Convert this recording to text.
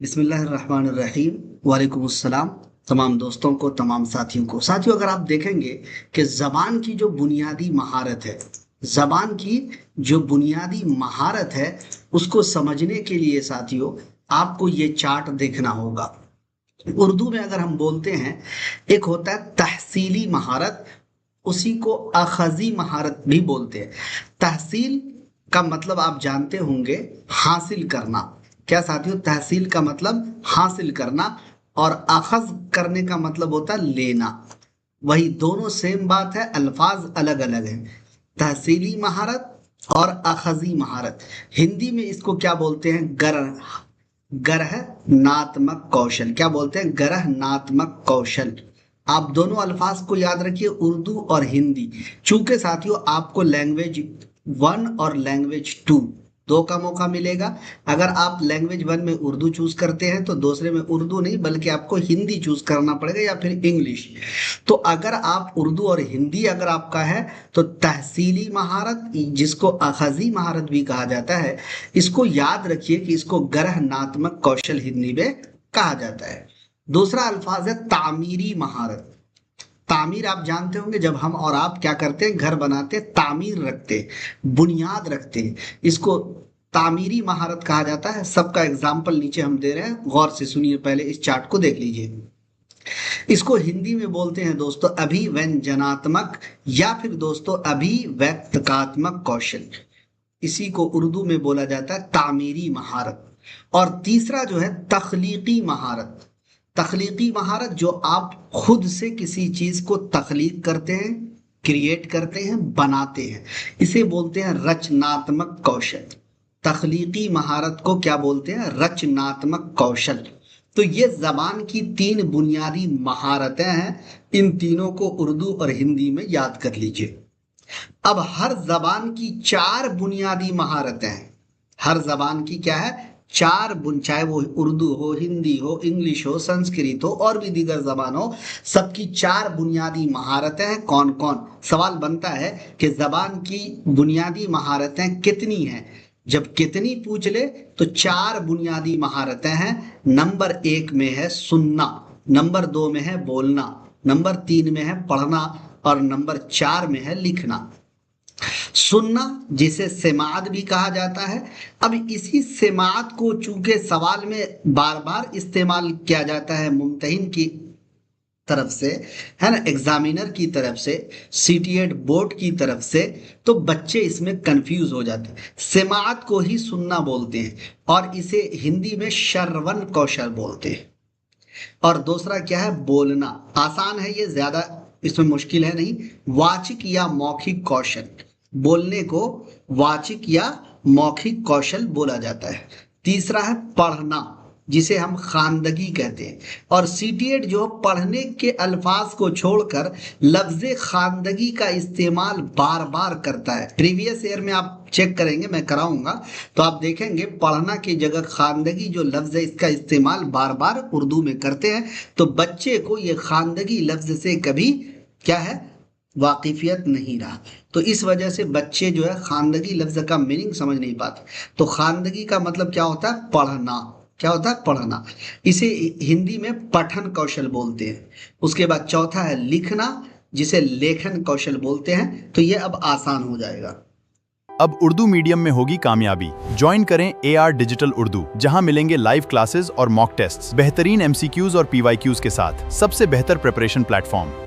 बिस्मिल्लाहिर्रहमानिर्रहीम। वालेकुम अस्सलाम। तमाम दोस्तों को, तमाम साथियों को। साथियों, अगर आप देखेंगे कि ज़बान की जो बुनियादी महारत है, ज़बान की जो बुनियादी महारत है, उसको समझने के लिए साथियों आपको ये चार्ट देखना होगा। उर्दू में अगर हम बोलते हैं, एक होता है तहसीली महारत, उसी को अखज़ी महारत भी बोलते हैं। तहसील का मतलब आप जानते होंगे, हासिल करना। क्या साथियों? तहसील का मतलब हासिल करना और अखज़ करने का मतलब होता है लेना। वही दोनों सेम बात है, अल्फाज अलग अलग है। तहसीली महारत और अखज़ी महारत। हिंदी में इसको क्या बोलते हैं? गरहनात्मक कौशल। क्या बोलते हैं? गरहनात्मक कौशल। आप दोनों अल्फाज को याद रखिए, उर्दू और हिंदी। चूंकि साथियों आपको लैंग्वेज 1 और लैंग्वेज 2 दो का मौका मिलेगा। अगर आप लैंग्वेज 1 में उर्दू चूज करते हैं तो दूसरे में उर्दू नहीं बल्कि आपको हिंदी चूज करना पड़ेगा या फिर इंग्लिश। तो अगर आप उर्दू और हिंदी अगर आपका है तो तहसीली महारत, जिसको अखज़ी महारत भी कहा जाता है, इसको याद रखिए कि इसको गरहनात्मक कौशल हिंदी में कहा जाता है। दूसरा अल्फाज है तामीरी महारत। तामीर आप जानते होंगे, जब हम और आप क्या करते हैं, घर बनाते हैं, तामीर रखते हैं, बुनियाद रखते हैं, इसको तामीरी महारत कहा जाता है। सबका एग्जाम्पल नीचे हम दे रहे हैं, गौर से सुनिए, पहले इस चार्ट को देख लीजिए। इसको हिंदी में बोलते हैं दोस्तों अभिव्यंजनात्मक या फिर दोस्तों अभिव्यक्तकात्मक कौशल। इसी को उर्दू में बोला जाता है तामीरी महारत। और तीसरा जो है तख्लीकी महारत। तख्लीकी महारत, जो आप खुद से किसी चीज को तख्लीक करते हैं, क्रिएट करते हैं, बनाते हैं, इसे बोलते हैं रचनात्मक कौशल। तख्लीकी महारत को क्या बोलते हैं? रचनात्मक कौशल। तो ये जबान की 3 बुनियादी महारतें हैं। इन तीनों को उर्दू और हिंदी में याद कर लीजिए। अब हर जबान की 4 बुनियादी महारतें हैं। हर जबान की क्या है? 4 चाहे वो उर्दू हो, हिंदी हो, इंग्लिश हो, संस्कृत हो और भी दीगर जबान हो, सबकी 4 बुनियादी महारतें हैं। कौन कौन? सवाल बनता है कि जबान की बुनियादी महारतें कितनी हैं। जब कितनी पूछ ले तो 4 बुनियादी महारतें हैं। नंबर 1 में है सुनना, नंबर 2 में है बोलना, नंबर 3 में है पढ़ना और नंबर 4 में है लिखना। सुनना, जिसे सेमात भी कहा जाता है। अब इसी सेमात को चूंकि सवाल में बार बार इस्तेमाल किया जाता है मुम्तहिन की तरफ से, है ना, एग्जामिनर की तरफ से, सीटीएट बोर्ड की तरफ से, तो बच्चे इसमें कंफ्यूज हो जाते हैं। सेमात को ही सुनना बोलते हैं और इसे हिंदी में श्रवण कौशल बोलते हैं। और दूसरा क्या है? बोलना। आसान है ये, ज्यादा इसमें मुश्किल है नहीं। वाचिक या मौखिक कौशल। बोलने को वाचिक या मौखिक कौशल बोला जाता है। तीसरा है पढ़ना, जिसे हम खानदगी कहते हैं। और सीटीएट जो पढ़ने के अल्फाज को छोड़कर लफ्ज खानदगी का इस्तेमाल बार बार करता है। प्रीवियस ईयर में आप चेक करेंगे, मैं कराऊंगा, तो आप देखेंगे पढ़ना की जगह खानदगी जो लफ्ज है इसका इस्तेमाल बार बार उर्दू में करते हैं। तो बच्चे को ये खानदगी लफ्ज से कभी क्या है, वाकिफियत नहीं रहा। तो इस वजह से बच्चे जो है खानदगी लफ्ज का मीनिंग समझ नहीं पाते। तो खानदगी का मतलब क्या होता है? पढ़ना। क्या होता है? पढ़ना। इसे हिंदी में पठन कौशल बोलते हैं। उसके बाद चौथा है लिखना, जिसे लेखन कौशल बोलते हैं। तो ये अब आसान हो जाएगा। अब उर्दू मीडियम में होगी कामयाबी। ज्वाइन करें AR डिजिटल उर्दू, जहां मिलेंगे लाइव क्लासेस और मॉक टेस्ट्स, बेहतरीन MCQs और PYQs के साथ सबसे बेहतर प्रिपरेशन प्लेटफॉर्म।